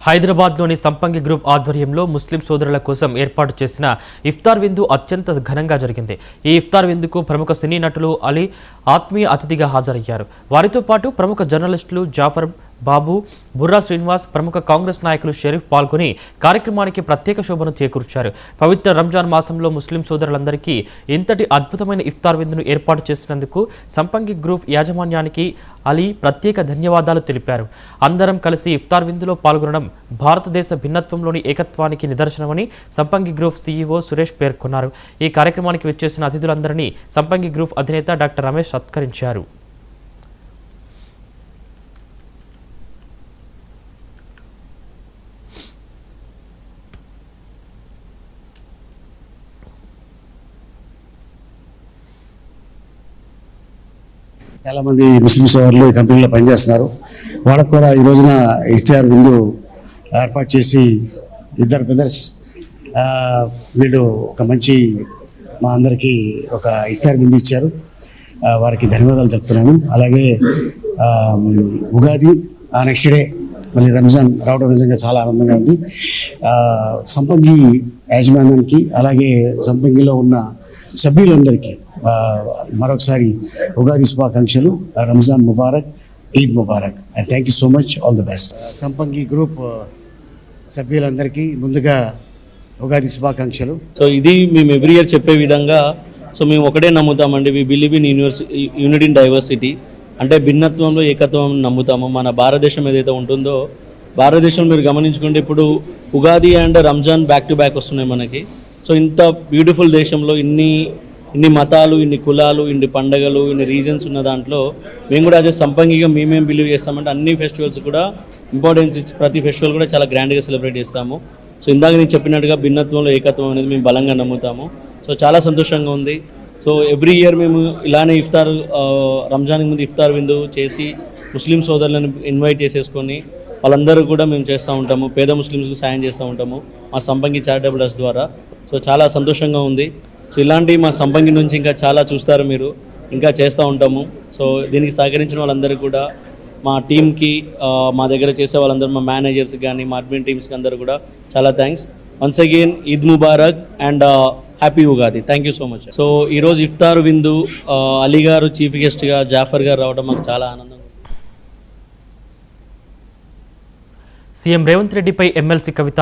హైదరాబాద్లోని సంపంగి గ్రూప్ ఆధ్వర్యంలో ముస్లిం సోదరుల కోసం ఏర్పాటు చేసిన ఇఫ్తార్ విందు అత్యంత ఘనంగా జరిగింది. ఈ ఇఫ్తార్ విందుకు ప్రముఖ సినీ నటులు అలీ ఆత్మీయ అతిథిగా హాజరయ్యారు. వారితో పాటు ప్రముఖ జర్నలిస్టులు జాఫర్ బాబు, బుర్రా శ్రీనివాస్, ప్రముఖ కాంగ్రెస్ నాయకులు షరీఫ్ పాల్గొని కార్యక్రమానికి ప్రత్యేక శోభను చేకూర్చారు. పవిత్ర రంజాన్ మాసంలో ముస్లిం సోదరులందరికీ ఇంతటి అద్భుతమైన ఇఫ్తార్ విందును ఏర్పాటు చేసినందుకు సంపంగి గ్రూప్ యాజమాన్యానికి అలీ ప్రత్యేక ధన్యవాదాలు తెలిపారు. అందరం కలిసి ఇఫ్తార్ విందులో పాల్గొనడం భారతదేశ భిన్నత్వంలోని ఏకత్వానికి నిదర్శనమని సంపంగి గ్రూప్ సీఈఓ సురేష్ పేర్కొన్నారు. ఈ కార్యక్రమానికి విచ్చేసిన అతిథులందరినీ సంపంగి గ్రూప్ అధినేత డాక్టర్ రమేష్ సత్కరించారు. చాలామంది ముస్లిం సోదరులు ఈ కంపెనీలో పనిచేస్తున్నారు. వాళ్ళకు కూడా ఈ రోజున ఇఫ్తార్ విందు ఏర్పాటు చేసి ఇద్దరు బ్రదర్స్ వీళ్ళు ఒక మంచి మా అందరికీ ఒక ఇఫ్తార్ విందు ఇచ్చారు. వారికి ధన్యవాదాలు చెప్తున్నాను. అలాగే ఉగాది నెక్స్ట్ డే మళ్ళీ రంజాన్ రావడం నిజంగా చాలా ఆనందంగా ఉంది. సంపంగి యాజమాన్యానికి అలాగే సంపంగిలో ఉన్న సభ్యులందరికీ మరొకసారి ఉగాది శుభాకాంక్షలు. Ramzan Mubarak, Eid Mubarak and thank you so much, all the best. సంపంగి గ్రూప్ సభ్యులందరికీ ముందుగా ఉగాది శుభాకాంక్షలు. సో ఇది మేము ఎవ్రీ ఇయర్ చెప్పే విధంగా మేము ఒకటే నమ్ముతామండి. We believe in unity in diversity, అంటే భిన్నత్వంలో ఏకత్వం నమ్ముతాము. మన భారతదేశం ఏదైతే ఉంటుందో, భారతదేశం మీరు గమనించుకుంటే ఇప్పుడు Ugadi and Ramzan back to back వస్తున్నాయి మనకి. సో ఇంత బ్యూటిఫుల్ దేశంలో ఇన్ని మతాలు, ఇన్ని కులాలు, ఇన్ని పండగలు, ఇన్ని రీజన్స్ ఉన్న దాంట్లో మేము కూడా అదే సంపంగిగా మేమేం బిలీవ్ చేస్తామంటే అన్ని ఫెస్టివల్స్ కూడా ఇంపార్టెన్స్ ఇచ్చి ప్రతి ఫెస్టివల్ కూడా చాలా గ్రాండ్గా సెలబ్రేట్ చేస్తాము. సో ఇందాక నేను చెప్పినట్టుగా భిన్నత్వంలో ఏకత్వం అనేది మేము బలంగా నమ్ముతాము. సో చాలా సంతోషంగా ఉంది. సో ఎవ్రీ ఇయర్ మేము ఇలానే ఇఫ్తార్ రంజాన్కి ముందు ఇఫ్తార్ విందు చేసి ముస్లిం సోదరులను ఇన్వైట్ చేసేసుకొని వాళ్ళందరూ కూడా మేము చేస్తూ ఉంటాము. పేద ముస్లింస్కి సాయం చేస్తూ ఉంటాము మా సంపంగి చారిటబుల్ ట్రస్ట్ ద్వారా. సో చాలా సంతోషంగా ఉంది. సో ఇలాంటి మా సంపంగి నుంచి ఇంకా చాలా చూస్తారు మీరు, ఇంకా చేస్తూ ఉంటాము. సో దీనికి సహకరించిన వాళ్ళందరికీ కూడా, మా టీంకి, మా దగ్గర చేసే వాళ్ళందరూ, మా మేనేజర్స్కి కానీ మా అడ్మిన్ టీమ్స్కి అందరూ కూడా చాలా thanks. Once again Eid Mubarak and happy Ugadi. Thank you so much. So ఈరోజు ఇఫ్తార్ విందు అలీ గారు చీఫ్ గెస్ట్గా, జాఫర్ గారు రావడం మాకు చాలా ఆనందంగా. సీఎం రేవంత్ రెడ్డిపై ఎమ్మెల్సీ కవిత